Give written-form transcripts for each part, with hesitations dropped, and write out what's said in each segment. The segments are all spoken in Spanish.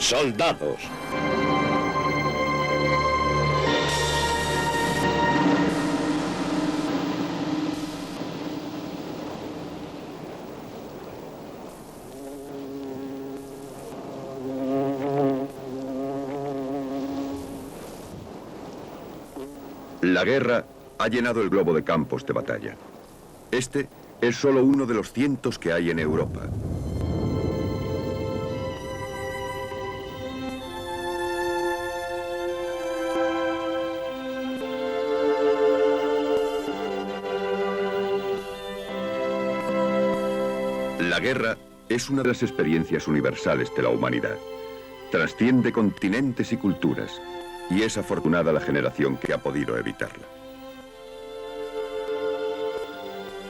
soldados. La guerra ha llenado el globo de campos de batalla. Este es solo uno de los cientos que hay en Europa. La guerra es una de las experiencias universales de la humanidad. Trasciende continentes y culturas, y es afortunada la generación que ha podido evitarla.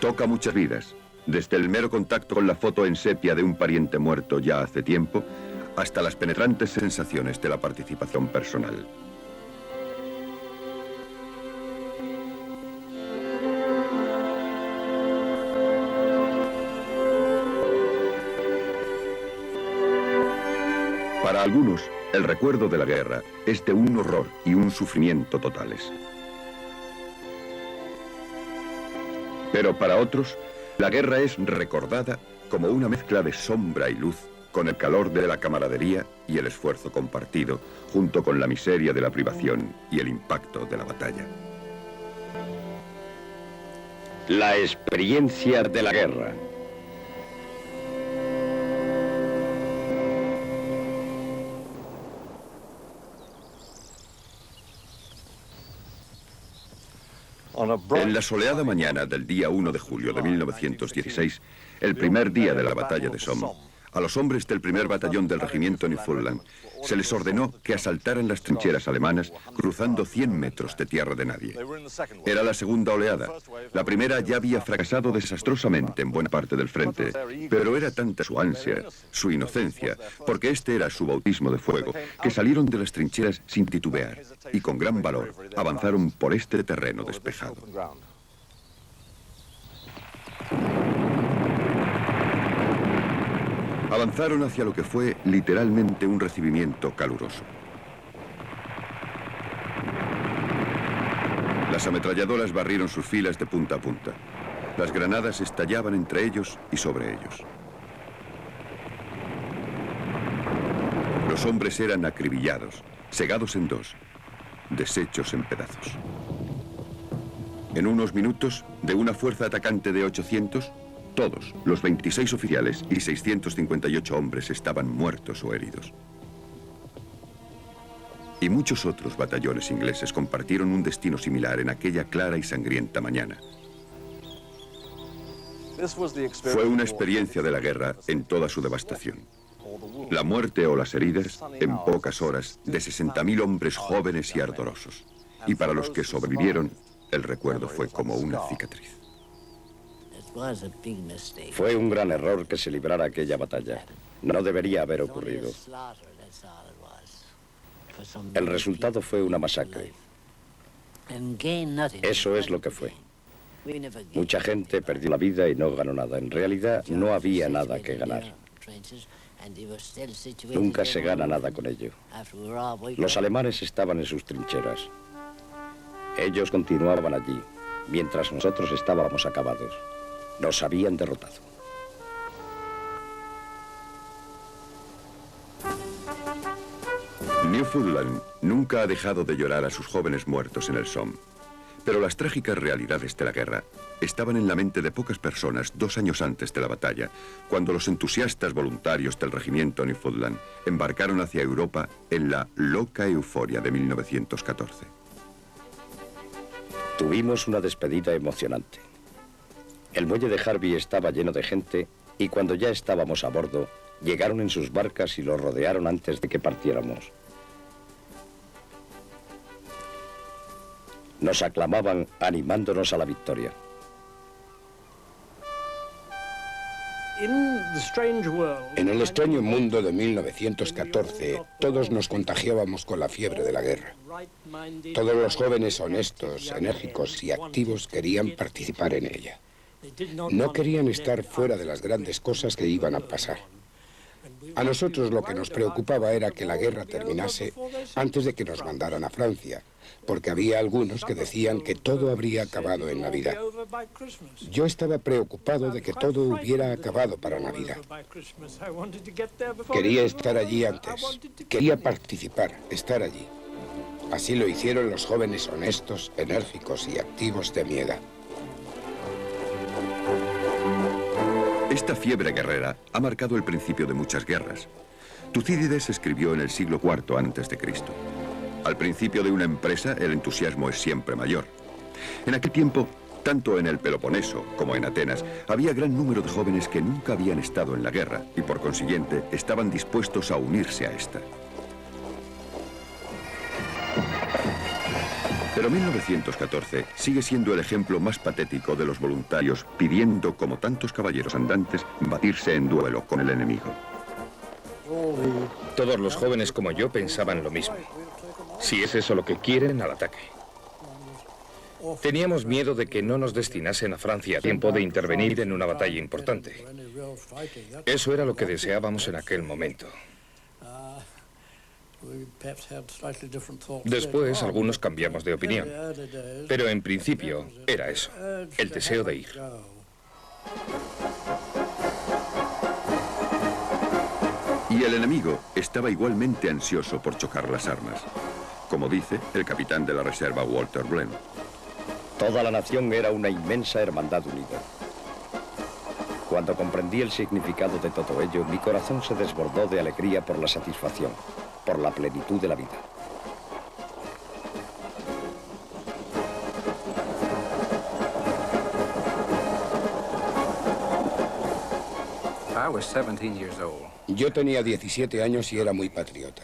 Toca muchas vidas, desde el mero contacto con la foto en sepia de un pariente muerto ya hace tiempo, hasta las penetrantes sensaciones de la participación personal. Para algunos, el recuerdo de la guerra es de un horror y un sufrimiento totales. Pero para otros, la guerra es recordada como una mezcla de sombra y luz, con el calor de la camaradería y el esfuerzo compartido, junto con la miseria de la privación y el impacto de la batalla. La experiencia de la guerra. En la soleada mañana del día 1 de julio de 1916, el primer día de la batalla de Somme, a los hombres del primer batallón del regimiento Newfoundland se les ordenó que asaltaran las trincheras alemanas cruzando 100 metros de tierra de nadie. Era la segunda oleada. La primera ya había fracasado desastrosamente en buena parte del frente, pero era tanta su ansia, su inocencia, porque este era su bautismo de fuego, que salieron de las trincheras sin titubear y con gran valor avanzaron por este terreno despejado. Avanzaron hacia lo que fue literalmente un recibimiento caluroso. Las ametralladoras barrieron sus filas de punta a punta. Las granadas estallaban entre ellos y sobre ellos. Los hombres eran acribillados, segados en dos, deshechos en pedazos. En unos minutos, de una fuerza atacante de 800, todos, los 26 oficiales y 658 hombres estaban muertos o heridos. Y muchos otros batallones ingleses compartieron un destino similar en aquella clara y sangrienta mañana. Fue una experiencia de la guerra en toda su devastación. La muerte o las heridas, en pocas horas, de 60.000 hombres jóvenes y ardorosos. Y para los que sobrevivieron, el recuerdo fue como una cicatriz. Fue un gran error que se librara aquella batalla. No debería haber ocurrido. El resultado fue una masacre. Eso es lo que fue. Mucha gente perdió la vida y no ganó nada. En realidad, no había nada que ganar. Nunca se gana nada con ello. Los alemanes estaban en sus trincheras. Ellos continuaban allí, mientras nosotros estábamos acabados. Nos habían derrotado. Newfoundland nunca ha dejado de llorar a sus jóvenes muertos en el Somme. Pero las trágicas realidades de la guerra estaban en la mente de pocas personas 2 años antes de la batalla, cuando los entusiastas voluntarios del regimiento Newfoundland embarcaron hacia Europa en la loca euforia de 1914. Tuvimos una despedida emocionante. El muelle de Harvey estaba lleno de gente y cuando ya estábamos a bordo, llegaron en sus barcas y lo rodearon antes de que partiéramos. Nos aclamaban animándonos a la victoria. En el extraño mundo de 1914, todos nos contagiábamos con la fiebre de la guerra. Todos los jóvenes honestos, enérgicos y activos querían participar en ella. No querían estar fuera de las grandes cosas que iban a pasar. A nosotros lo que nos preocupaba era que la guerra terminase antes de que nos mandaran a Francia, porque había algunos que decían que todo habría acabado en Navidad. Yo estaba preocupado de que todo hubiera acabado para Navidad. Quería estar allí antes. Quería participar, estar allí. Así lo hicieron los jóvenes honestos, enérgicos y activos de mi edad. Esta fiebre guerrera ha marcado el principio de muchas guerras. Tucídides escribió en el siglo IV a.C. Al principio de una empresa, el entusiasmo es siempre mayor. En aquel tiempo, tanto en el Peloponeso como en Atenas, había gran número de jóvenes que nunca habían estado en la guerra y, por consiguiente, estaban dispuestos a unirse a esta. Pero 1914 sigue siendo el ejemplo más patético de los voluntarios pidiendo, como tantos caballeros andantes, batirse en duelo con el enemigo. Todos los jóvenes como yo pensaban lo mismo. Si es eso lo que quieren, al ataque. Teníamos miedo de que no nos destinasen a Francia a tiempo de intervenir en una batalla importante. Eso era lo que deseábamos en aquel momento. Después, algunos cambiamos de opinión. Pero en principio, era eso, el deseo de ir. Y el enemigo estaba igualmente ansioso por chocar las armas. Como dice el capitán de la reserva Walter Blenheim. Toda la nación era una inmensa hermandad unida. Cuando comprendí el significado de todo ello, mi corazón se desbordó de alegría por la satisfacción, por la plenitud de la vida. Yo tenía 17 años y era muy patriota.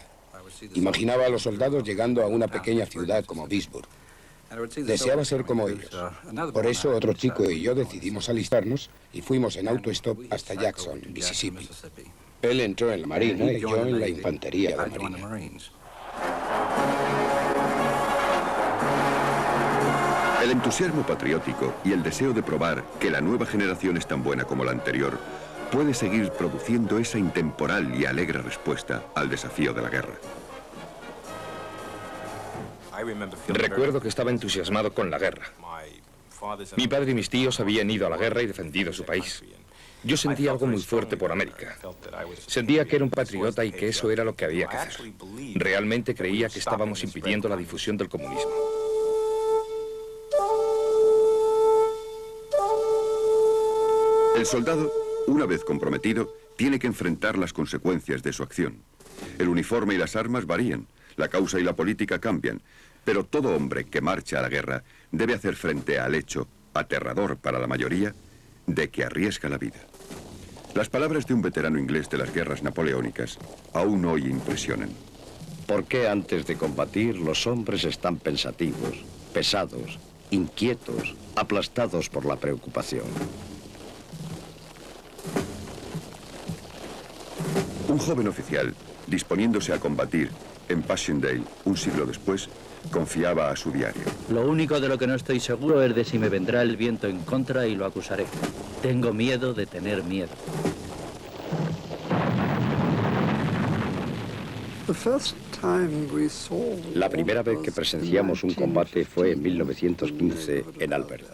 Imaginaba a los soldados llegando a una pequeña ciudad como Vicksburg. Deseaba ser como ellos. Por eso otro chico y yo decidimos alistarnos y fuimos en autostop hasta Jackson, Mississippi. Él entró en la Marina y yo en la infantería de la Marina. El entusiasmo patriótico y el deseo de probar que la nueva generación es tan buena como la anterior puede seguir produciendo esa intemporal y alegre respuesta al desafío de la guerra. Recuerdo que estaba entusiasmado con la guerra. Mi padre y mis tíos habían ido a la guerra y defendido su país. Yo sentía algo muy fuerte por América. Sentía que era un patriota y que eso era lo que había que hacer. Realmente creía que estábamos impidiendo la difusión del comunismo. El soldado, una vez comprometido, tiene que enfrentar las consecuencias de su acción. El uniforme y las armas varían, la causa y la política cambian, pero todo hombre que marcha a la guerra debe hacer frente al hecho, aterrador para la mayoría, de que arriesga la vida. Las palabras de un veterano inglés de las guerras napoleónicas aún hoy impresionan. ¿Por qué antes de combatir los hombres están pensativos, pesados, inquietos, aplastados por la preocupación? Un joven oficial, disponiéndose a combatir en Passchendaele, un siglo después, confiaba a su diario. Lo único de lo que no estoy seguro es de si me vendrá el viento en contra y lo acusaré. Tengo miedo de tener miedo. La primera vez que presenciamos un combate fue en 1915 en Albert.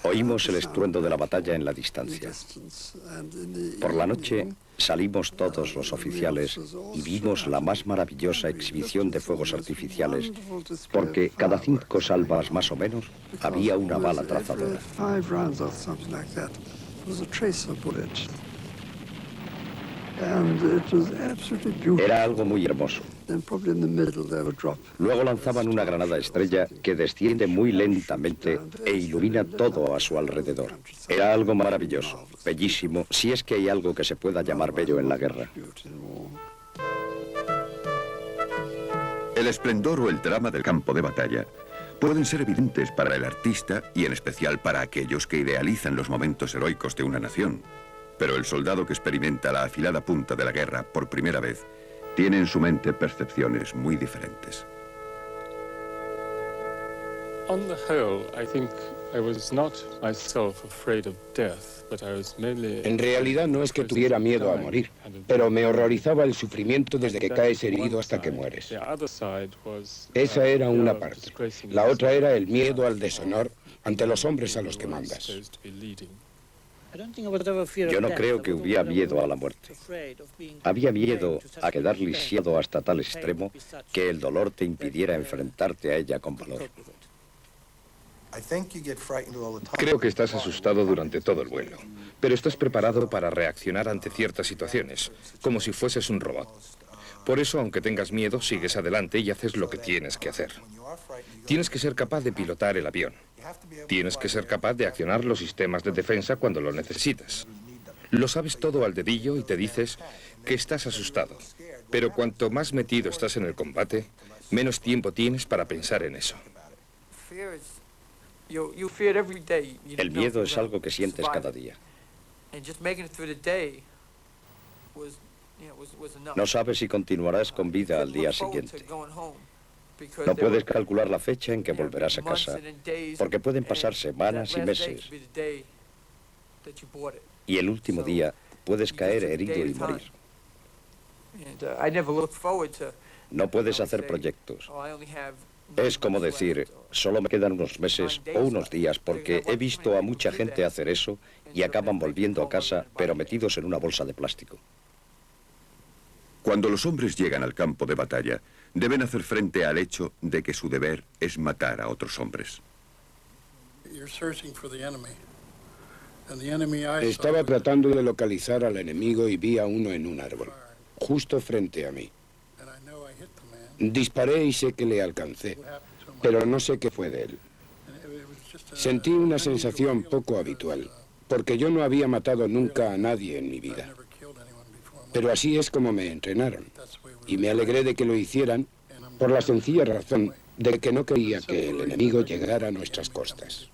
Oímos el estruendo de la batalla en la distancia. Por la noche salimos todos los oficiales y vimos la más maravillosa exhibición de fuegos artificiales, porque cada 5 salvas más o menos había una bala trazadora. Era algo muy hermoso. Luego lanzaban una granada estrella que desciende muy lentamente e ilumina todo a su alrededor. Era algo maravilloso, bellísimo, si es que hay algo que se pueda llamar bello en la guerra. El esplendor o el drama del campo de batalla pueden ser evidentes para el artista y en especial para aquellos que idealizan los momentos heroicos de una nación. Pero el soldado que experimenta la afilada punta de la guerra por primera vez tiene en su mente percepciones muy diferentes. En realidad no es que tuviera miedo a morir, pero me horrorizaba el sufrimiento desde que caes herido hasta que mueres. Esa era una parte. La otra era el miedo al deshonor ante los hombres a los que mandas. Yo no creo que hubiera miedo a la muerte. Había miedo a quedar lisiado hasta tal extremo que el dolor te impidiera enfrentarte a ella con valor. Creo que estás asustado durante todo el vuelo, pero estás preparado para reaccionar ante ciertas situaciones, como si fueses un robot. Por eso, aunque tengas miedo, sigues adelante y haces lo que tienes que hacer. Tienes que ser capaz de pilotar el avión. Tienes que ser capaz de accionar los sistemas de defensa cuando lo necesitas. Lo sabes todo al dedillo y te dices que estás asustado. Pero cuanto más metido estás en el combate, menos tiempo tienes para pensar en eso. El miedo es algo que sientes cada día. No sabes si continuarás con vida al día siguiente. No puedes calcular la fecha en que volverás a casa, porque pueden pasar semanas y meses. Y el último día puedes caer herido y morir. No puedes hacer proyectos. Es como decir, solo me quedan unos meses o unos días porque he visto a mucha gente hacer eso y acaban volviendo a casa, pero metidos en una bolsa de plástico. Cuando los hombres llegan al campo de batalla, deben hacer frente al hecho de que su deber es matar a otros hombres. Estaba tratando de localizar al enemigo y vi a uno en un árbol, justo frente a mí. Disparé y sé que le alcancé, pero no sé qué fue de él. Sentí una sensación poco habitual, porque yo no había matado nunca a nadie en mi vida. Pero así es como me entrenaron, y me alegré de que lo hicieran por la sencilla razón de que no quería que el enemigo llegara a nuestras costas.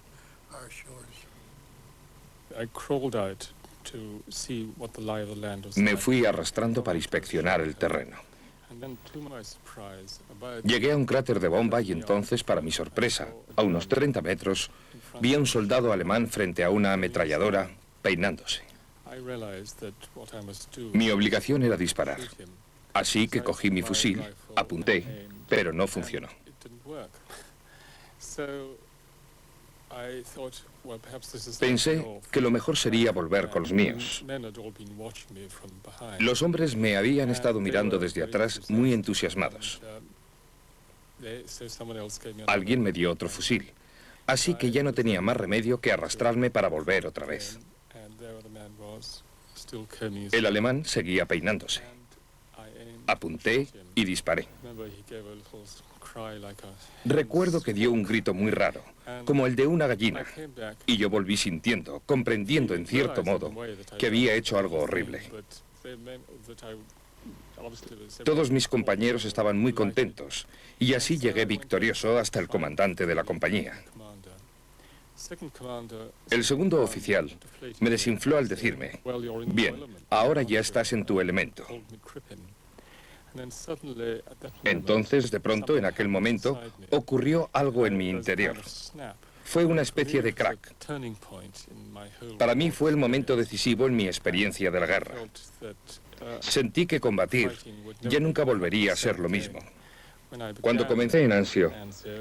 Me fui arrastrando para inspeccionar el terreno. Llegué a un cráter de bomba y entonces, para mi sorpresa, a unos 30 metros, vi a un soldado alemán frente a una ametralladora peinándose. Mi obligación era disparar, así que cogí mi fusil, apunté, pero no funcionó. Pensé que lo mejor sería volver con los míos. Los hombres me habían estado mirando desde atrás muy entusiasmados. Alguien me dio otro fusil, así que ya no tenía más remedio que arrastrarme para volver otra vez. El alemán seguía peinándose. Apunté y disparé. Recuerdo que dio un grito muy raro, como el de una gallina, y yo volví sintiendo, comprendiendo en cierto modo, que había hecho algo horrible. Todos mis compañeros estaban muy contentos, y así llegué victorioso hasta el comandante de la compañía. El segundo oficial me desinfló al decirme, bien, ahora ya estás en tu elemento. Entonces, de pronto, en aquel momento, ocurrió algo en mi interior. Fue una especie de crack. Para mí fue el momento decisivo en mi experiencia de la guerra. Sentí que combatir ya nunca volvería a ser lo mismo. Cuando comencé en Anzio,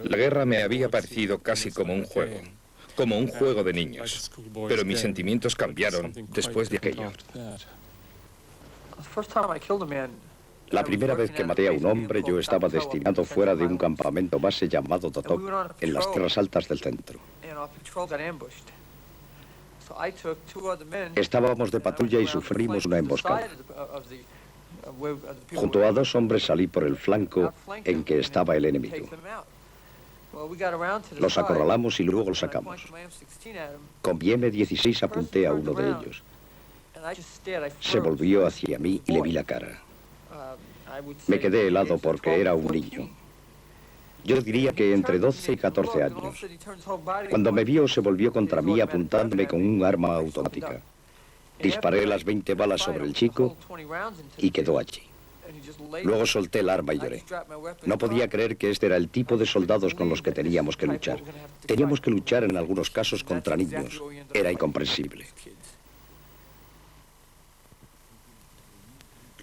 la guerra me había parecido casi como un juego de niños. Pero mis sentimientos cambiaron después de aquello. La primera vez que maté a un hombre, yo estaba destinado fuera de un campamento base llamado Totok, en las tierras altas del centro. Estábamos de patrulla y sufrimos una emboscada. Junto a dos hombres salí por el flanco en que estaba el enemigo. Los acorralamos y luego los sacamos. Con mi M16 apunté a uno de ellos. Se volvió hacia mí y le vi la cara. Me quedé helado porque era un niño. Yo diría que entre 12 y 14 años. Cuando me vio, se volvió contra mí apuntándome con un arma automática. Disparé las 20 balas sobre el chico y quedó allí. Luego solté el arma y lloré. No podía creer que este era el tipo de soldados con los que teníamos que luchar. Teníamos que luchar en algunos casos contra niños. Era incomprensible.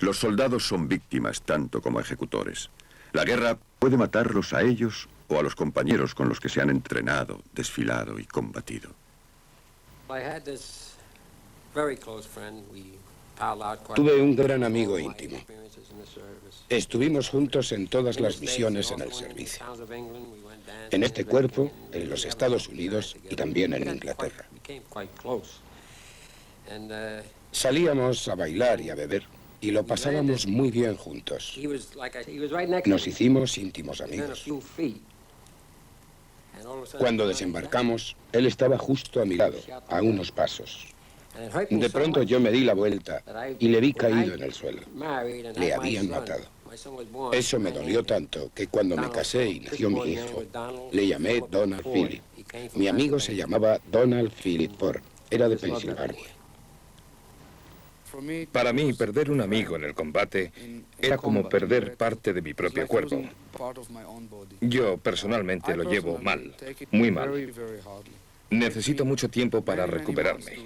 Los soldados son víctimas tanto como ejecutores. La guerra puede matarlos a ellos o a los compañeros con los que se han entrenado, desfilado y combatido. Tuve un gran amigo íntimo. Estuvimos juntos en todas las misiones en el servicio. En este cuerpo, en los Estados Unidos y también en Inglaterra. Salíamos a bailar y a beber y lo pasábamos muy bien juntos. Nos hicimos íntimos amigos. Cuando desembarcamos, él estaba justo a mi lado, a unos pasos. De pronto yo me di la vuelta y le vi caído en el suelo. Le habían matado. Eso me dolió tanto que cuando me casé y nació mi hijo, le llamé Donald Philip. Mi amigo se llamaba Donald Philip Ford. Era de Pensilvania. Para mí, perder un amigo en el combate era como perder parte de mi propio cuerpo. Yo personalmente lo llevo mal, muy mal. Necesito mucho tiempo para recuperarme.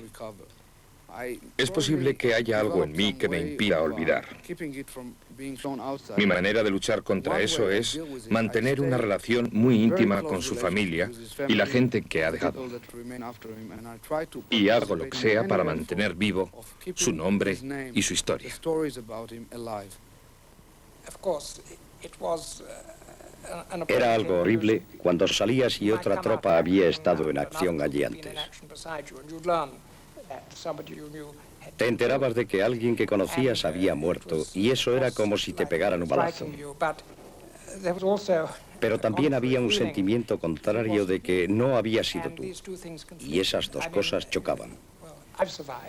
Es posible que haya algo en mí que me impida olvidar. Mi manera de luchar contra eso es mantener una relación muy íntima con su familia y la gente que ha dejado. Y hago lo que sea para mantener vivo su nombre y su historia. Era algo horrible cuando salías y otra tropa había estado en acción allí antes. Te enterabas de que alguien que conocías había muerto y eso era como si te pegaran un balazo. Pero también había un sentimiento contrario de que no había sido tú. Y esas dos cosas chocaban.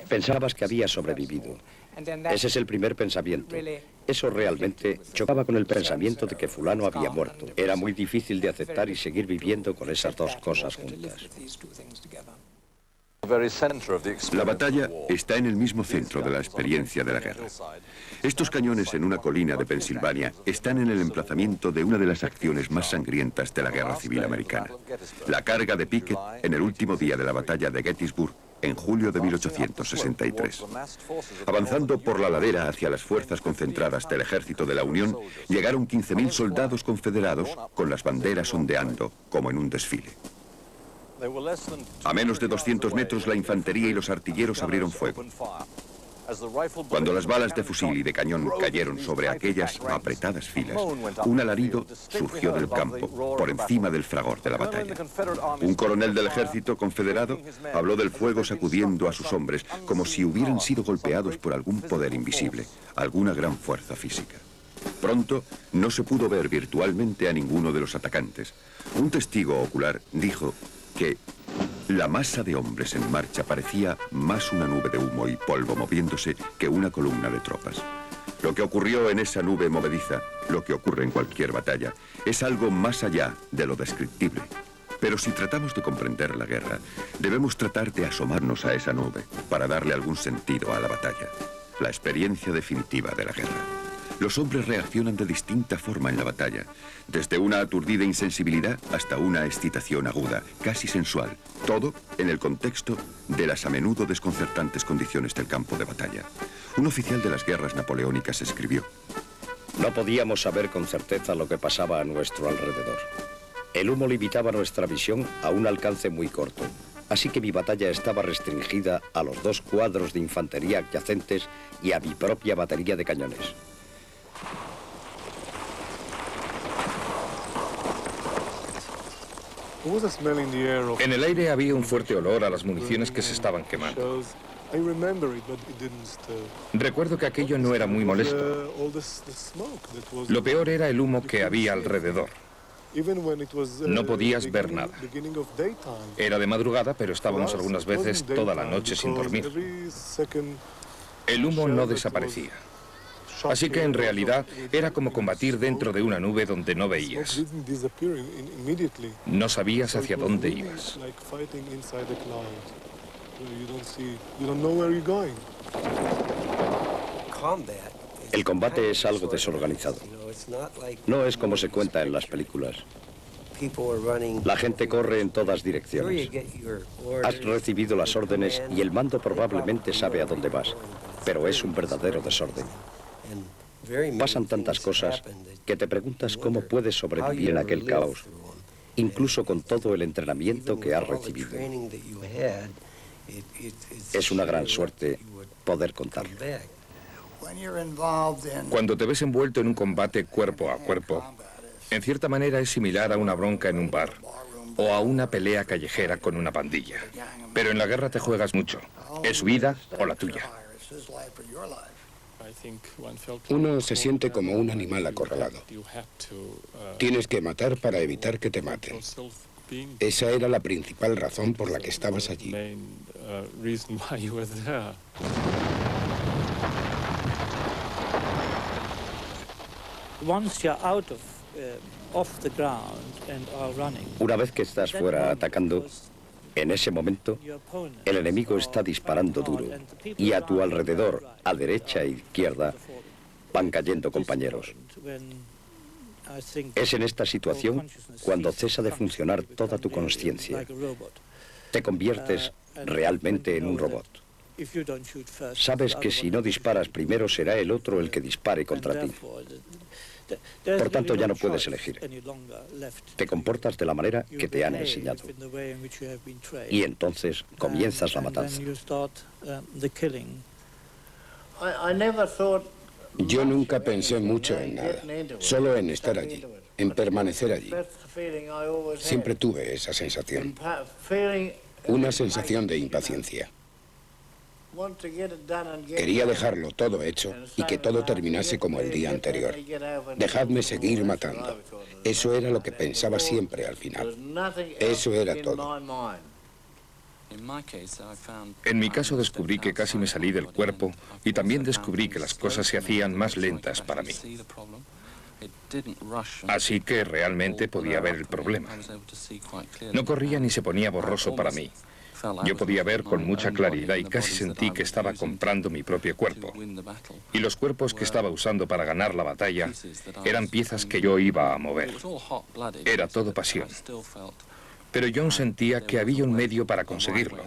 Pensabas que habías sobrevivido. Ese es el primer pensamiento. Eso realmente chocaba con el pensamiento de que fulano había muerto. Era muy difícil de aceptar y seguir viviendo con esas dos cosas juntas. La batalla está en el mismo centro de la experiencia de la guerra. Estos cañones en una colina de Pensilvania están en el emplazamiento de una de las acciones más sangrientas de la Guerra Civil Americana. La carga de Pickett en el último día de la batalla de Gettysburg en julio de 1863. Avanzando por la ladera hacia las fuerzas concentradas del ejército de la Unión, llegaron 15.000 soldados confederados con las banderas ondeando como en un desfile. A menos de 200 metros, la infantería y los artilleros abrieron fuego. Cuando las balas de fusil y de cañón cayeron sobre aquellas apretadas filas, un alarido surgió del campo, por encima del fragor de la batalla. Un coronel del ejército confederado habló del fuego sacudiendo a sus hombres, como si hubieran sido golpeados por algún poder invisible, alguna gran fuerza física. Pronto no se pudo ver virtualmente a ninguno de los atacantes. Un testigo ocular dijo que la masa de hombres en marcha parecía más una nube de humo y polvo moviéndose que una columna de tropas. Lo que ocurrió en esa nube movediza, lo que ocurre en cualquier batalla, es algo más allá de lo descriptible. Pero si tratamos de comprender la guerra, debemos tratar de asomarnos a esa nube para darle algún sentido a la batalla, la experiencia definitiva de la guerra. Los hombres reaccionan de distinta forma en la batalla, desde una aturdida insensibilidad hasta una excitación aguda, casi sensual, todo en el contexto de las a menudo desconcertantes condiciones del campo de batalla. Un oficial de las guerras napoleónicas escribió: no podíamos saber con certeza lo que pasaba a nuestro alrededor. El humo limitaba nuestra visión a un alcance muy corto, así que mi batalla estaba restringida a los 2 cuadros de infantería adyacentes y a mi propia batería de cañones. En el aire había un fuerte olor a las municiones que se estaban quemando. Recuerdo que aquello no era muy molesto. Lo peor era el humo que había alrededor. No podías ver nada. Era de madrugada, pero estábamos algunas veces toda la noche sin dormir. El humo no desaparecía. Así que en realidad era como combatir dentro de una nube donde no veías. No sabías hacia dónde ibas. El combate es algo desorganizado. No es como se cuenta en las películas. La gente corre en todas direcciones. Has recibido las órdenes y el mando probablemente sabe a dónde vas, pero es un verdadero desorden. Pasan tantas cosas que te preguntas cómo puedes sobrevivir en aquel caos, incluso con todo el entrenamiento que has recibido. Es una gran suerte poder contarlo. Cuando te ves envuelto en un combate cuerpo a cuerpo, en cierta manera es similar a una bronca en un bar o a una pelea callejera con una pandilla. Pero en la guerra te juegas mucho. Es su vida o la tuya. Uno se siente como un animal acorralado. Tienes que matar para evitar que te maten. Esa era la principal razón por la que estabas allí. Una vez que estás fuera atacando, en ese momento, el enemigo está disparando duro y a tu alrededor, a derecha e izquierda, van cayendo compañeros. Es en esta situación cuando cesa de funcionar toda tu conciencia. Te conviertes realmente en un robot. Sabes que si no disparas primero será el otro el que dispare contra ti. Por tanto, ya no puedes elegir. Te comportas de la manera que te han enseñado. Y entonces comienzas la matanza. Yo nunca pensé mucho en nada, solo en estar allí, en permanecer allí. Siempre tuve esa sensación, una sensación de impaciencia. Quería dejarlo todo hecho y que todo terminase como el día anterior. Dejadme seguir matando. Eso era lo que pensaba siempre al final. Eso era todo. En mi caso descubrí que casi me salí del cuerpo y también descubrí que las cosas se hacían más lentas para mí. Así que realmente podía ver el problema. No corría ni se ponía borroso para mí. Yo podía ver con mucha claridad y casi sentí que estaba comprando mi propio cuerpo. Y los cuerpos que estaba usando para ganar la batalla eran piezas que yo iba a mover. Era todo pasión. Pero John sentía que había un medio para conseguirlo.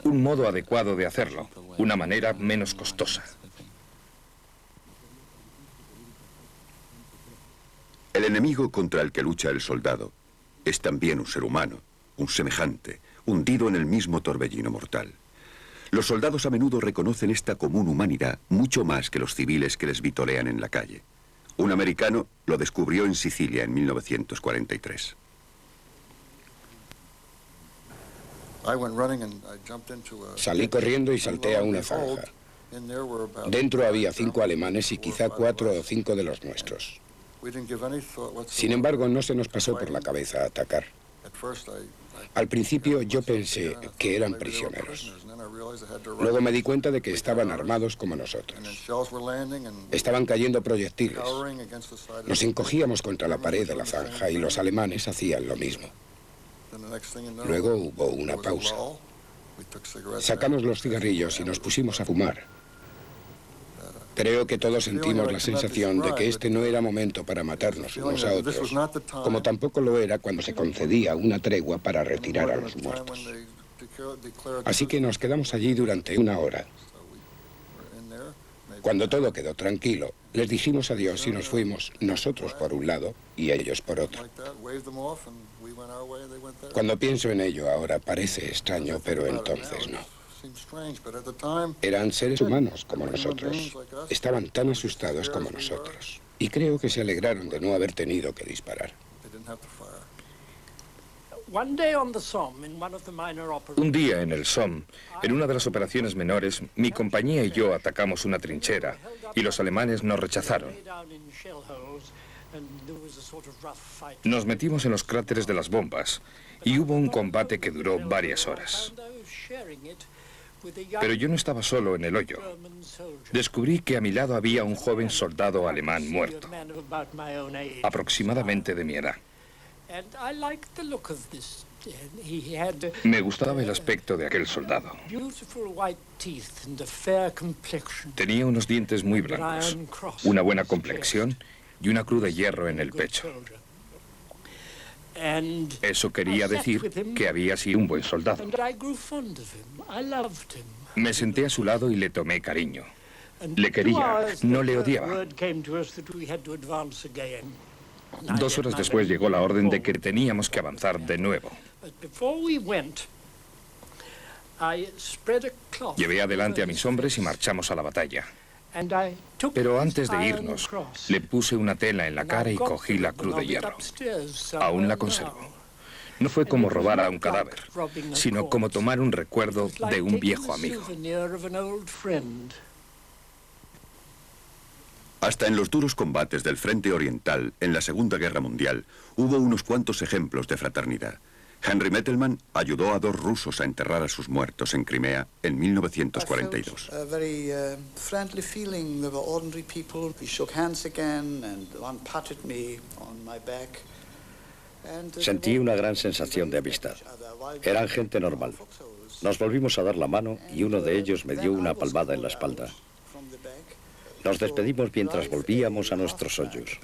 Un modo adecuado de hacerlo. Una manera menos costosa. El enemigo contra el que lucha el soldado es también un ser humano, un semejante, hundido en el mismo torbellino mortal. Los soldados a menudo reconocen esta común humanidad mucho más que los civiles que les vitorean en la calle. Un americano lo descubrió en Sicilia en 1943. Salí corriendo y salté a una zanja. Dentro había 5 alemanes y quizá 4 o 5 de los nuestros. Sin embargo, no se nos pasó por la cabeza atacar. Al principio yo pensé que eran prisioneros. Luego me di cuenta de que estaban armados como nosotros. Estaban cayendo proyectiles. Nos encogíamos contra la pared de la zanja y los alemanes hacían lo mismo. Luego hubo una pausa. Sacamos los cigarrillos y nos pusimos a fumar. Creo que todos sentimos la sensación de que este no era momento para matarnos unos a otros, como tampoco lo era cuando se concedía una tregua para retirar a los muertos. Así que nos quedamos allí durante una hora. Cuando todo quedó tranquilo, les dijimos adiós y nos fuimos, nosotros por un lado y ellos por otro. Cuando pienso en ello ahora parece extraño, pero entonces no. Eran seres humanos como nosotros. Estaban tan asustados como nosotros. Y creo que se alegraron de no haber tenido que disparar. Un día en el Somme, en una de las operaciones menores, mi compañía y yo atacamos una trinchera y los alemanes nos rechazaron. Nos metimos en los cráteres de las bombas y hubo un combate que duró varias horas. Pero yo no estaba solo en el hoyo. Descubrí que a mi lado había un joven soldado alemán muerto, aproximadamente de mi edad. Me gustaba el aspecto de aquel soldado. Tenía unos dientes muy blancos, una buena complexión y una cruz de hierro en el pecho. Eso quería decir que había sido un buen soldado. Me senté a su lado y le tomé cariño. Le quería, no le odiaba. 2 horas después llegó la orden de que teníamos que avanzar de nuevo. Llevé adelante a mis hombres y marchamos a la batalla. Pero antes de irnos, le puse una tela en la cara y cogí la cruz de hierro. Aún la conservo. No fue como robar a un cadáver, sino como tomar un recuerdo de un viejo amigo. Hasta en los duros combates del Frente Oriental en la Segunda Guerra Mundial hubo unos cuantos ejemplos de fraternidad. Henry Mettelman ayudó a 2 rusos a enterrar a sus muertos en Crimea en 1942. Sentí una gran sensación de amistad. Eran gente normal. Nos volvimos a dar la mano y uno de ellos me dio una palmada en la espalda. Nos despedimos mientras volvíamos a nuestros hoyos.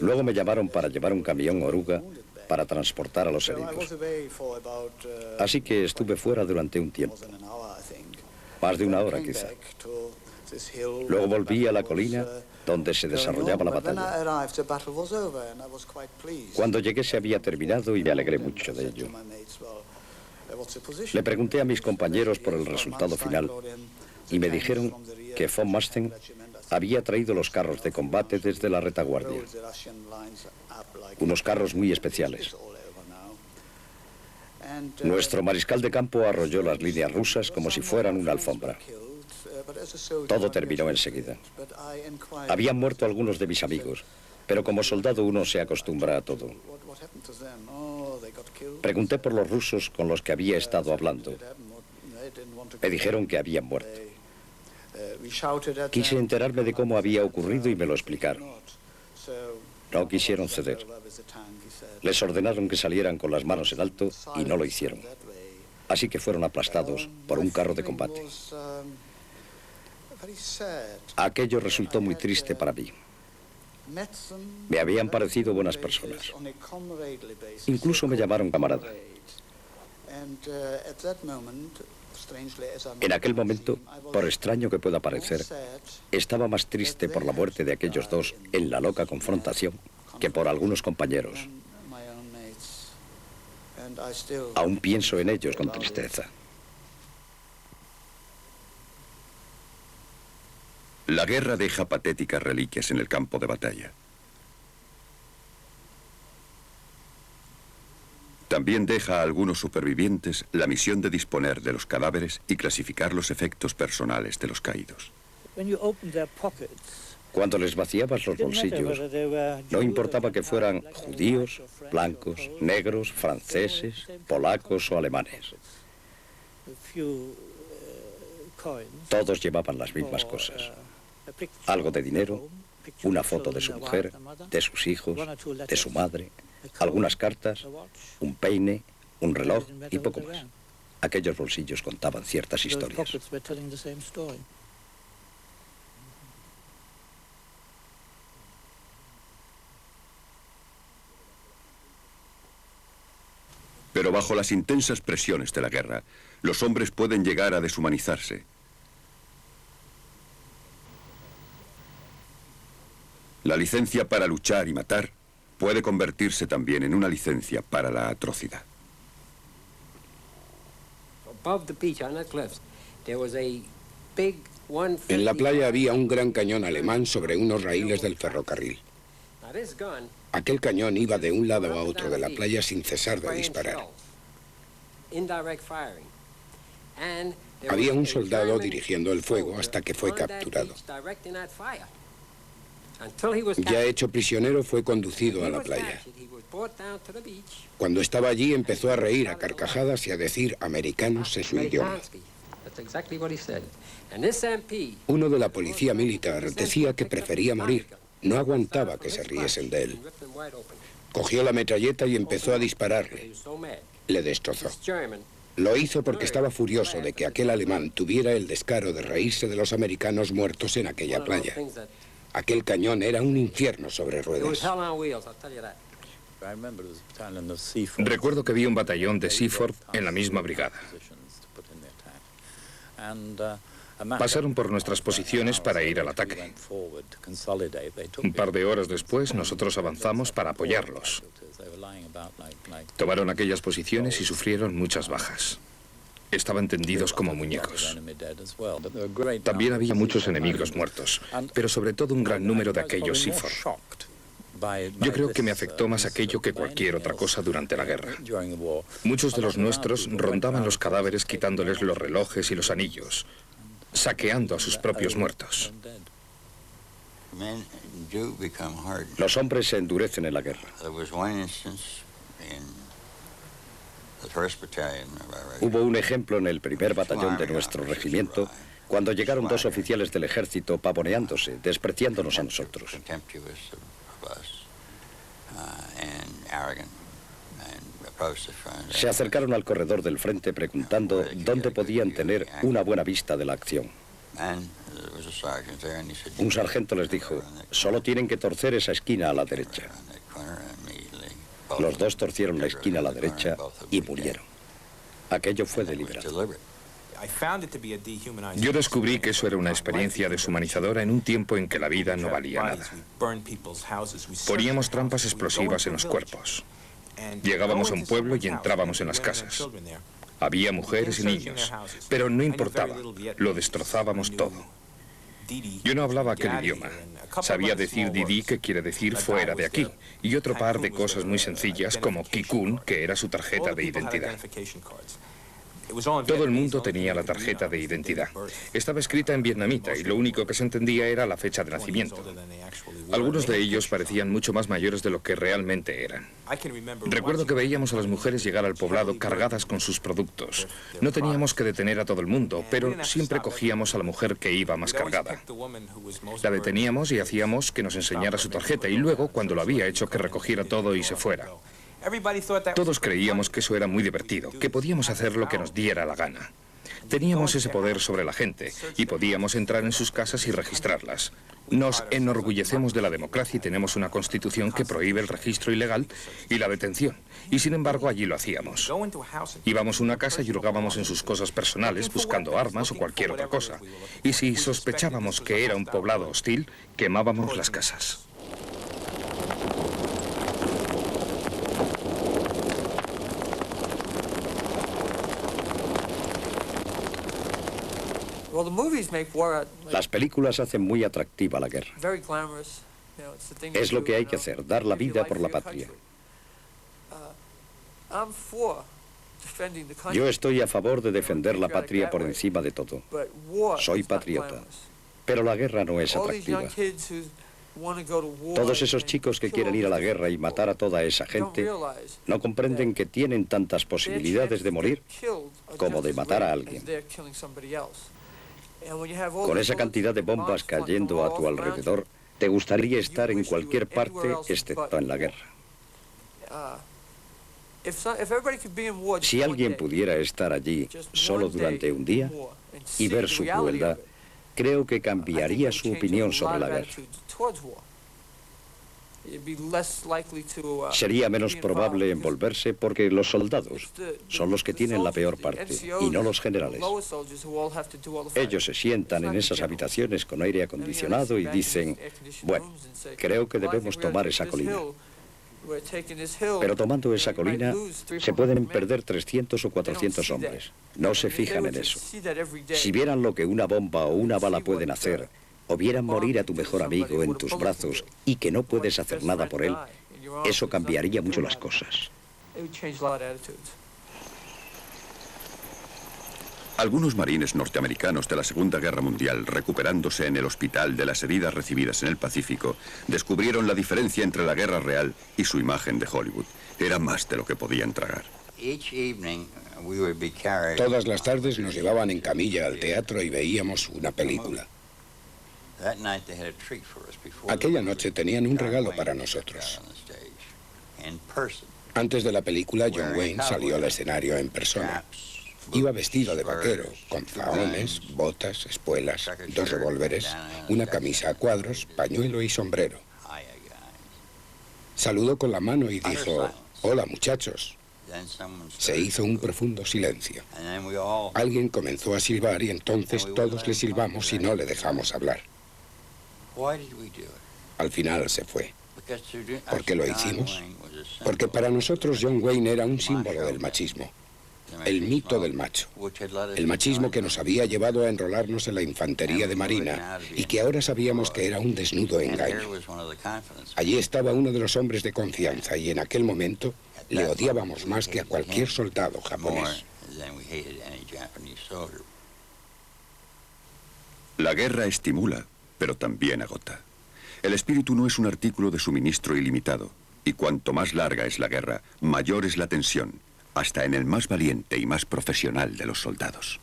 Luego me llamaron para llevar un camión oruga para transportar a los heridos. Así que estuve fuera durante un tiempo. Más de 1 hora quizá. Luego volví a la colina donde se desarrollaba la batalla. Cuando llegué se había terminado y me alegré mucho de ello. Le pregunté a mis compañeros por el resultado final y me dijeron que von Manstein había traído los carros de combate desde la retaguardia. Unos carros muy especiales. Nuestro mariscal de campo arrolló las líneas rusas como si fueran una alfombra. Todo terminó enseguida. Habían muerto algunos de mis amigos, pero como soldado uno se acostumbra a todo. Pregunté por los rusos con los que había estado hablando. Me dijeron que habían muerto. Quise enterarme de cómo había ocurrido y me lo explicaron. No quisieron ceder. Les ordenaron que salieran con las manos en alto y no lo hicieron. Así que fueron aplastados por un carro de combate. Aquello resultó muy triste para mí. Me habían parecido buenas personas. Incluso me llamaron camarada. En aquel momento, por extraño que pueda parecer, estaba más triste por la muerte de aquellos 2 en la loca confrontación que por algunos compañeros. Aún pienso en ellos con tristeza. La guerra deja patéticas reliquias en el campo de batalla. También deja a algunos supervivientes la misión de disponer de los cadáveres y clasificar los efectos personales de los caídos. Cuando les vaciabas los bolsillos, no importaba que fueran judíos, blancos, negros, franceses, polacos o alemanes. Todos llevaban las mismas cosas. Algo de dinero, una foto de su mujer, de sus hijos, de su madre, algunas cartas, un peine, un reloj y poco más. Aquellos bolsillos contaban ciertas historias. Pero bajo las intensas presiones de la guerra, los hombres pueden llegar a deshumanizarse. La licencia para luchar y matar puede convertirse también en una licencia para la atrocidad. En la playa había un gran cañón alemán sobre unos raíles del ferrocarril. Aquel cañón iba de un lado a otro de la playa sin cesar de disparar. Había un soldado dirigiendo el fuego hasta que fue capturado. Ya hecho prisionero, fue conducido a la playa. Cuando estaba allí empezó a reír a carcajadas y a decir americanos en su idioma. Uno de la policía militar decía que prefería morir. No aguantaba que se riesen de él. Cogió la metralleta y empezó a dispararle. Le destrozó. Lo hizo porque estaba furioso de que aquel alemán tuviera el descaro de reírse de los americanos muertos en aquella playa. Aquel cañón era un infierno sobre ruedas. Recuerdo que vi un batallón de Seaford en la misma brigada. Pasaron por nuestras posiciones para ir al ataque. Un par de horas después, nosotros avanzamos para apoyarlos. Tomaron aquellas posiciones y sufrieron muchas bajas. Estaban tendidos como muñecos. También había muchos enemigos muertos, pero sobre todo un gran número de aquellos Seaford. Yo creo que me afectó más aquello que cualquier otra cosa durante la guerra. Muchos de los nuestros rondaban los cadáveres quitándoles los relojes y los anillos, saqueando a sus propios muertos. Los hombres se endurecen en la guerra. Hubo un ejemplo en el primer batallón de nuestro regimiento, cuando llegaron 2 oficiales del ejército pavoneándose, despreciándonos a nosotros. Se acercaron al corredor del frente preguntando dónde podían tener una buena vista de la acción. Un sargento les dijo, solo tienen que torcer esa esquina a la derecha. Los 2 torcieron la esquina a la derecha y murieron. Aquello fue deliberado. Yo descubrí que eso era una experiencia deshumanizadora en un tiempo en que la vida no valía nada. Poníamos trampas explosivas en los cuerpos. Llegábamos a un pueblo y entrábamos en las casas. Había mujeres y niños, pero no importaba, lo destrozábamos todo. Yo no hablaba aquel idioma. Sabía decir Didi, que quiere decir fuera de aquí, y otro par de cosas muy sencillas como Kikun, que era su tarjeta de identidad. Todo el mundo tenía la tarjeta de identidad. Estaba escrita en vietnamita y lo único que se entendía era la fecha de nacimiento. Algunos de ellos parecían mucho más mayores de lo que realmente eran. Recuerdo que veíamos a las mujeres llegar al poblado cargadas con sus productos. No teníamos que detener a todo el mundo, pero siempre cogíamos a la mujer que iba más cargada. La deteníamos y hacíamos que nos enseñara su tarjeta y luego, cuando lo había hecho, que recogiera todo y se fuera. Todos creíamos que eso era muy divertido, que podíamos hacer lo que nos diera la gana. Teníamos ese poder sobre la gente y podíamos entrar en sus casas y registrarlas. Nos enorgullecemos de la democracia y tenemos una constitución que prohíbe el registro ilegal y la detención. Y sin embargo allí lo hacíamos. Íbamos a una casa y hurgábamos en sus cosas personales buscando armas o cualquier otra cosa. Y si sospechábamos que era un poblado hostil, quemábamos las casas. Las películas hacen muy atractiva la guerra. Es lo que hay que hacer, dar la vida por la patria. Yo estoy a favor de defender la patria por encima de todo. Soy patriota. Pero la guerra no es atractiva. Todos esos chicos que quieren ir a la guerra y matar a toda esa gente no comprenden que tienen tantas posibilidades de morir como de matar a alguien. Con esa cantidad de bombas cayendo a tu alrededor, te gustaría estar en cualquier parte excepto en la guerra. Si alguien pudiera estar allí solo durante un día y ver su crueldad, creo que cambiaría su opinión sobre la guerra. Sería menos probable envolverse porque los soldados son los que tienen la peor parte y no los generales. Ellos se sientan en esas habitaciones con aire acondicionado y dicen, bueno, creo que debemos tomar esa colina. Pero tomando esa colina se pueden perder 300 o 400 hombres. No se fijan en eso. Si vieran lo que una bomba o una bala pueden hacer, o vieran morir a tu mejor amigo en tus brazos y que no puedes hacer nada por él, eso cambiaría mucho las cosas. Algunos marines norteamericanos de la Segunda Guerra Mundial, recuperándose en el hospital de las heridas recibidas en el Pacífico, descubrieron la diferencia entre la guerra real y su imagen de Hollywood. Era más de lo que podían tragar. Todas las tardes nos llevaban en camilla al teatro y veíamos una película. Aquella noche tenían un regalo para nosotros. Antes de la película, John Wayne salió al escenario en persona. Iba vestido de vaquero, con zahones, botas, espuelas, 2 revólveres, una camisa a cuadros, pañuelo y sombrero. Saludó con la mano y dijo, «Hola, muchachos». Se hizo un profundo silencio. Alguien comenzó a silbar y entonces todos le silbamos y no le dejamos hablar. Al final se fue. ¿Por qué lo hicimos? Porque para nosotros John Wayne era un símbolo del machismo. El mito del macho. El machismo que nos había llevado a enrolarnos en la infantería de marina y que ahora sabíamos que era un desnudo engaño. Allí estaba uno de los hombres de confianza y en aquel momento le odiábamos más que a cualquier soldado japonés. La guerra estimula, pero también agota. El espíritu no es un artículo de suministro ilimitado, y cuanto más larga es la guerra, mayor es la tensión, hasta en el más valiente y más profesional de los soldados.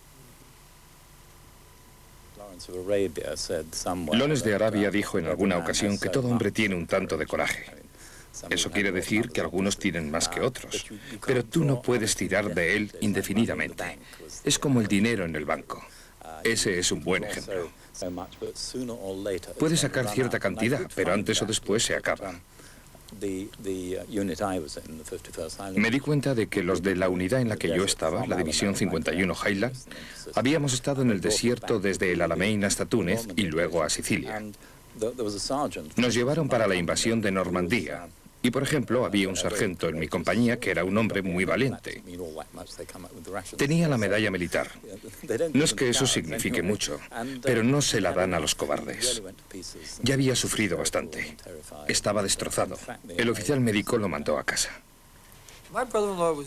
Lones de Arabia dijo en alguna ocasión que todo hombre tiene un tanto de coraje. Eso quiere decir que algunos tienen más que otros, pero tú no puedes tirar de él indefinidamente. Es como el dinero en el banco. Ese es un buen ejemplo. Puede sacar cierta cantidad, pero antes o después se acaba. Me di cuenta de que los de la unidad en la que yo estaba, la División 51 Highland, habíamos estado en el desierto desde el Alamein hasta Túnez y luego a Sicilia. Nos llevaron para la invasión de Normandía. Y, por ejemplo, había un sargento en mi compañía que era un hombre muy valiente. Tenía la medalla militar. No es que eso signifique mucho, pero no se la dan a los cobardes. Ya había sufrido bastante. Estaba destrozado. El oficial médico lo mandó a casa.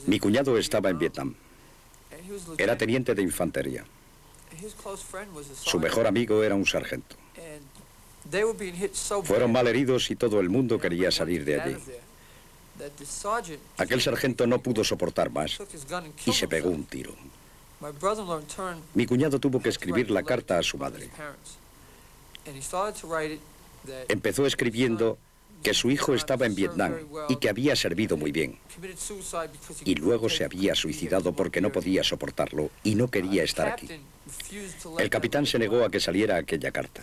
Mi cuñado estaba en Vietnam. Era teniente de infantería. Su mejor amigo era un sargento. Fueron mal heridos y todo el mundo quería salir de allí. Aquel sargento no pudo soportar más y se pegó un tiro. Mi cuñado tuvo que escribir la carta a su madre. Empezó escribiendo que su hijo estaba en Vietnam y que había servido muy bien. Y luego se había suicidado porque no podía soportarlo y no quería estar aquí. El capitán se negó a que saliera aquella carta.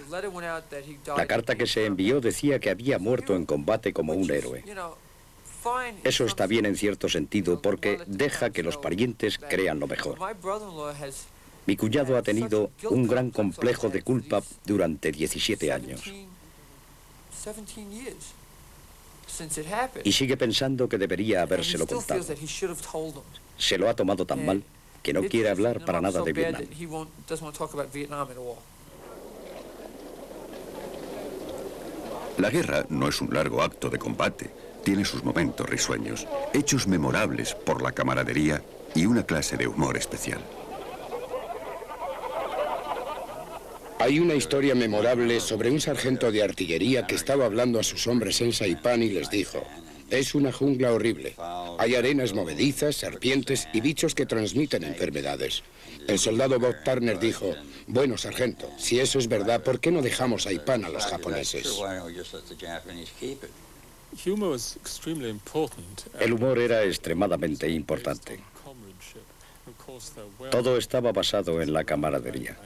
La carta que se envió decía que había muerto en combate como un héroe. Eso está bien en cierto sentido porque deja que los parientes crean lo mejor. Mi cuñado ha tenido un gran complejo de culpa durante 17 años. Y sigue pensando que debería habérselo contado. Se lo ha tomado tan mal que no quiere hablar para nada de Vietnam. La guerra no es un largo acto de combate. Tiene sus momentos risueños, hechos memorables por la camaradería y una clase de humor especial. Hay una historia memorable sobre un sargento de artillería que estaba hablando a sus hombres en Saipán y les dijo: es una jungla horrible. Hay arenas movedizas, serpientes y bichos que transmiten enfermedades. El soldado Bob Turner dijo: bueno, sargento, si eso es verdad, ¿por qué no dejamos Saipán a los japoneses? El humor era extremadamente importante. Todo estaba basado en la camaradería.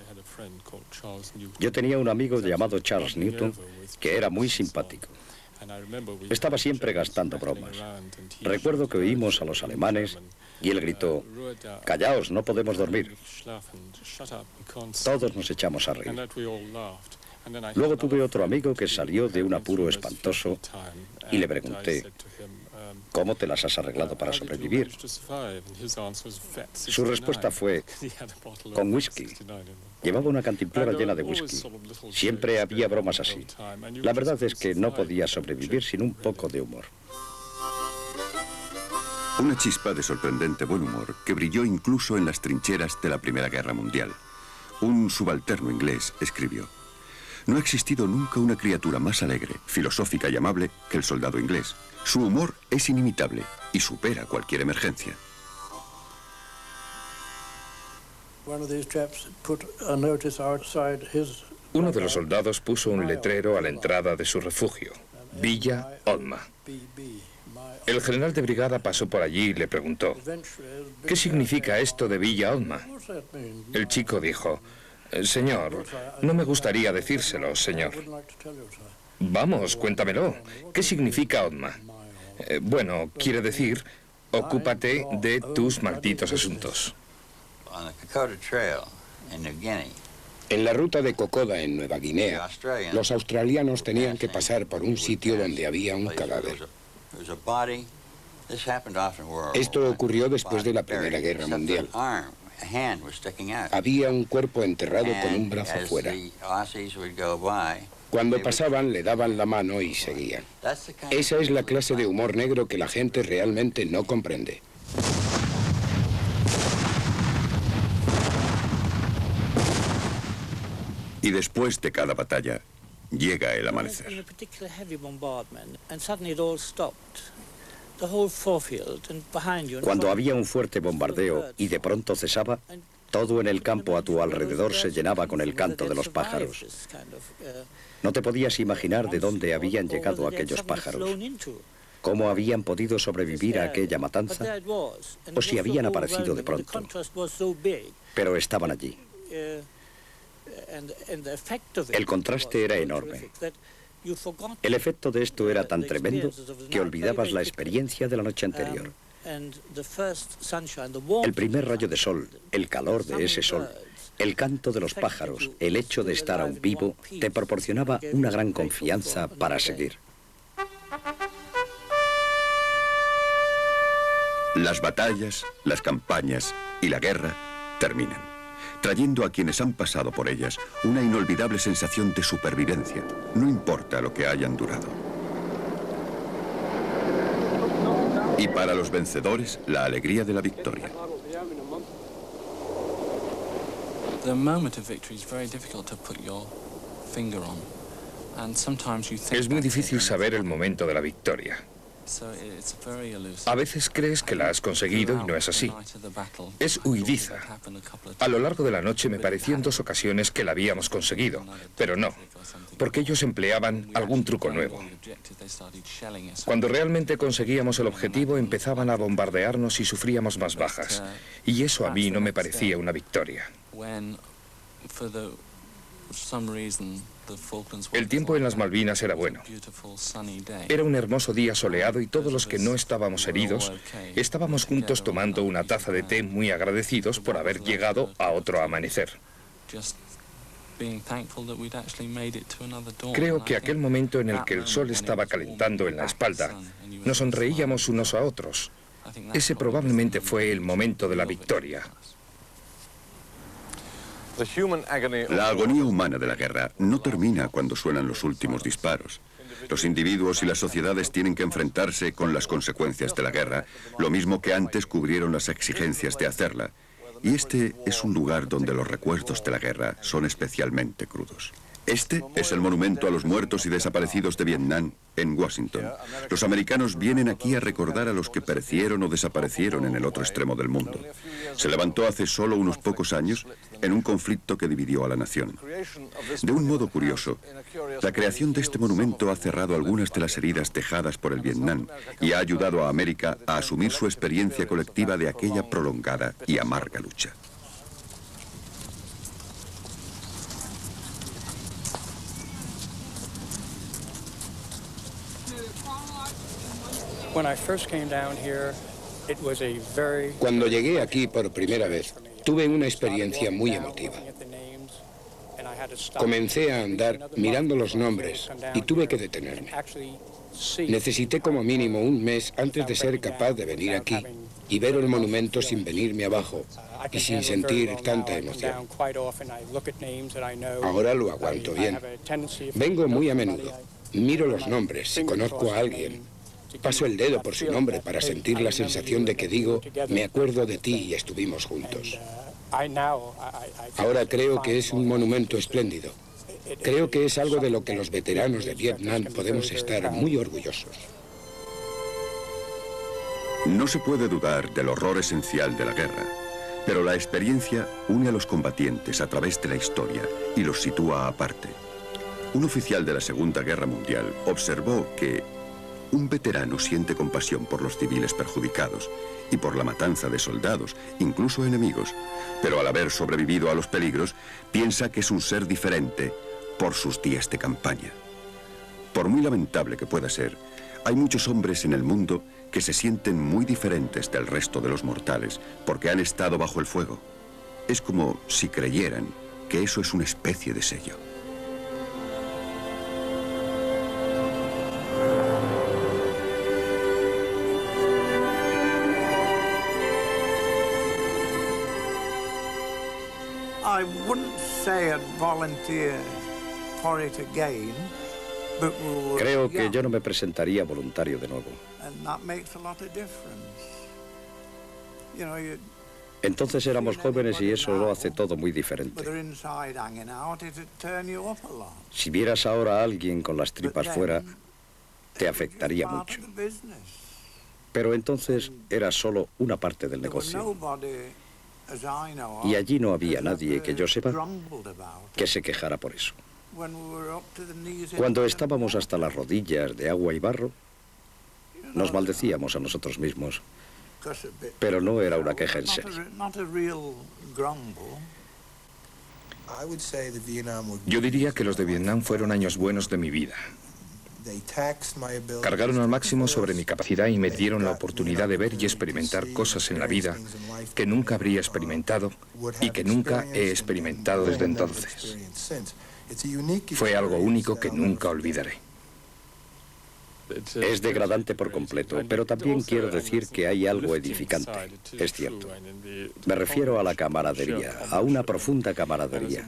Yo tenía un amigo llamado Charles Newton que era muy simpático. Estaba siempre gastando bromas. Recuerdo que oímos a los alemanes y él gritó: «Callaos, no podemos dormir». Todos nos echamos a reír. Luego tuve otro amigo que salió de un apuro espantoso y le pregunté: «¿Cómo te las has arreglado para sobrevivir?». Su respuesta fue: «Con whisky». Llevaba una cantimplora llena de whisky. Siempre había bromas así. La verdad es que no podía sobrevivir sin un poco de humor. Una chispa de sorprendente buen humor que brilló incluso en las trincheras de la Primera Guerra Mundial. Un subalterno inglés escribió: «No ha existido nunca una criatura más alegre, filosófica y amable que el soldado inglés. Su humor es inimitable y supera cualquier emergencia». Uno de los soldados puso un letrero a la entrada de su refugio: Villa Olma. El general de brigada pasó por allí y le preguntó: ¿qué significa esto de Villa Otma? El chico dijo: señor, no me gustaría decírselo, señor. Vamos, cuéntamelo. ¿Qué significa Otma? Bueno, quiere decir: ocúpate de tus malditos asuntos. En la ruta de Kokoda, en Nueva Guinea, los australianos tenían que pasar por un sitio donde había un cadáver. Esto ocurrió después de la Primera Guerra Mundial. Había un cuerpo enterrado con un brazo fuera. Cuando pasaban, le daban la mano y seguían. Esa es la clase de humor negro que la gente realmente no comprende. Y después de cada batalla, llega el amanecer. Cuando había un fuerte bombardeo y de pronto cesaba, todo en el campo a tu alrededor se llenaba con el canto de los pájaros. No te podías imaginar de dónde habían llegado aquellos pájaros, cómo habían podido sobrevivir a aquella matanza, o si habían aparecido de pronto. Pero estaban allí. El contraste era enorme. El efecto de esto era tan tremendo que olvidabas la experiencia de la noche anterior. El primer rayo de sol, el calor de ese sol, el canto de los pájaros, el hecho de estar aún vivo, te proporcionaba una gran confianza para seguir. Las batallas, las campañas y la guerra terminan, trayendo a quienes han pasado por ellas una inolvidable sensación de supervivencia, no importa lo que hayan durado. Y para los vencedores, la alegría de la victoria. Es muy difícil saber el momento de la victoria. A veces crees que la has conseguido y no es así. Es huidiza. A lo largo de la noche me pareció en 2 ocasiones que la habíamos conseguido, pero no, porque ellos empleaban algún truco nuevo. Cuando realmente conseguíamos el objetivo, empezaban a bombardearnos y sufríamos más bajas. Y eso a mí no me parecía una victoria. El tiempo en las Malvinas era bueno. Era un hermoso día soleado y todos los que no estábamos heridos estábamos juntos tomando una taza de té, muy agradecidos por haber llegado a otro amanecer. Creo que aquel momento en el que el sol estaba calentando en la espalda, nos sonreíamos unos a otros. Ese probablemente fue el momento de la victoria. La agonía humana de la guerra no termina cuando suenan los últimos disparos. Los individuos y las sociedades tienen que enfrentarse con las consecuencias de la guerra, lo mismo que antes cubrieron las exigencias de hacerla. Y este es un lugar donde los recuerdos de la guerra son especialmente crudos. Este es el monumento a los muertos y desaparecidos de Vietnam en Washington. Los americanos vienen aquí a recordar a los que perecieron o desaparecieron en el otro extremo del mundo. Se levantó hace solo unos pocos años en un conflicto que dividió a la nación. De un modo curioso, la creación de este monumento ha cerrado algunas de las heridas dejadas por el Vietnam y ha ayudado a América a asumir su experiencia colectiva de aquella prolongada y amarga lucha. Cuando llegué aquí por primera vez, tuve una experiencia muy emotiva. Comencé a andar mirando los nombres y tuve que detenerme. Necesité como mínimo un mes antes de ser capaz de venir aquí y ver el monumento sin venirme abajo y sin sentir tanta emoción. Ahora lo aguanto bien. Vengo muy a menudo. Miro los nombres, si conozco a alguien. Paso el dedo por su nombre para sentir la sensación de que digo, me acuerdo de ti y estuvimos juntos. Ahora creo que es un monumento espléndido. Creo que es algo de lo que los veteranos de Vietnam podemos estar muy orgullosos. No se puede dudar del horror esencial de la guerra, pero la experiencia une a los combatientes a través de la historia y los sitúa aparte. Un oficial de la Segunda Guerra Mundial observó que Un veterano siente compasión por los civiles perjudicados y por la matanza de soldados, incluso enemigos, pero al haber sobrevivido a los peligros, piensa que es un ser diferente por sus días de campaña. Por muy lamentable que pueda ser, hay muchos hombres en el mundo que se sienten muy diferentes del resto de los mortales porque han estado bajo el fuego. Es como si creyeran que eso es una especie de sello. I wouldn't say I'd volunteer for it again, but we were Creo que young, yo no me presentaría voluntario de nuevo. and that makes a lot of difference. You know, Entonces éramos jóvenes y eso lo hace todo muy with diferente. her inside hanging out, it'd turn you up a lot. Si vieras ahora a alguien con las But tripas then, fuera, te it's afectaría part mucho. of the business. Pero entonces era solo una parte del There was negocio. nobody, as I know of, Y allí no había that nadie que yo sepa grumbled about que it. se quejara por eso. When we were up to the knees in Cuando mud and estábamos water, hasta las rodillas de agua y barro, you nos know, maldecíamos a nosotros mismos, 'cause a bit- pero no era una queja en not a serio. not a real grumble. Yo diría que los de Vietnam fueron años buenos de mi vida. Cargaron al máximo sobre mi capacidad y me dieron la oportunidad de ver y experimentar cosas en la vida que nunca habría experimentado y que nunca he experimentado desde entonces. Fue algo único que nunca olvidaré. Es degradante por completo, pero también quiero decir que hay algo edificante. Es cierto. Me refiero a la camaradería, a una profunda camaradería.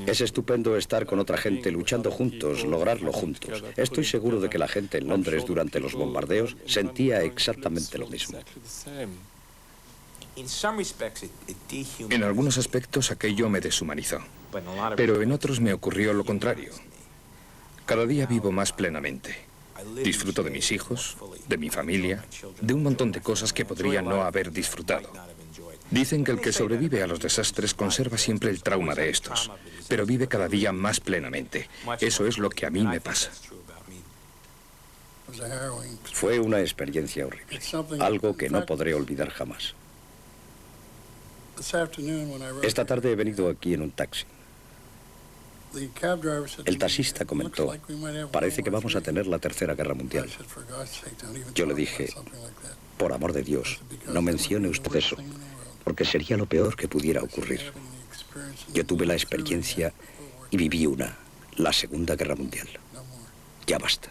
Es estupendo estar con otra gente luchando juntos, lograrlo juntos. Estoy seguro de que la gente en Londres durante los bombardeos sentía exactamente lo mismo. En algunos aspectos aquello me deshumanizó, pero en otros me ocurrió lo contrario. Cada día vivo más plenamente. Disfruto de mis hijos, de mi familia, de un montón de cosas que podría no haber disfrutado. Dicen que el que sobrevive a los desastres conserva siempre el trauma de estos, pero vive cada día más plenamente. Eso es lo que a mí me pasa. Fue una experiencia horrible, algo que no podré olvidar jamás. Esta tarde he venido aquí en un taxi. El taxista comentó, parece que vamos a tener la Tercera Guerra Mundial. Yo le dije, por amor de Dios, no mencione usted eso, porque sería lo peor que pudiera ocurrir. Yo tuve la experiencia y viví la Segunda Guerra Mundial. Ya basta.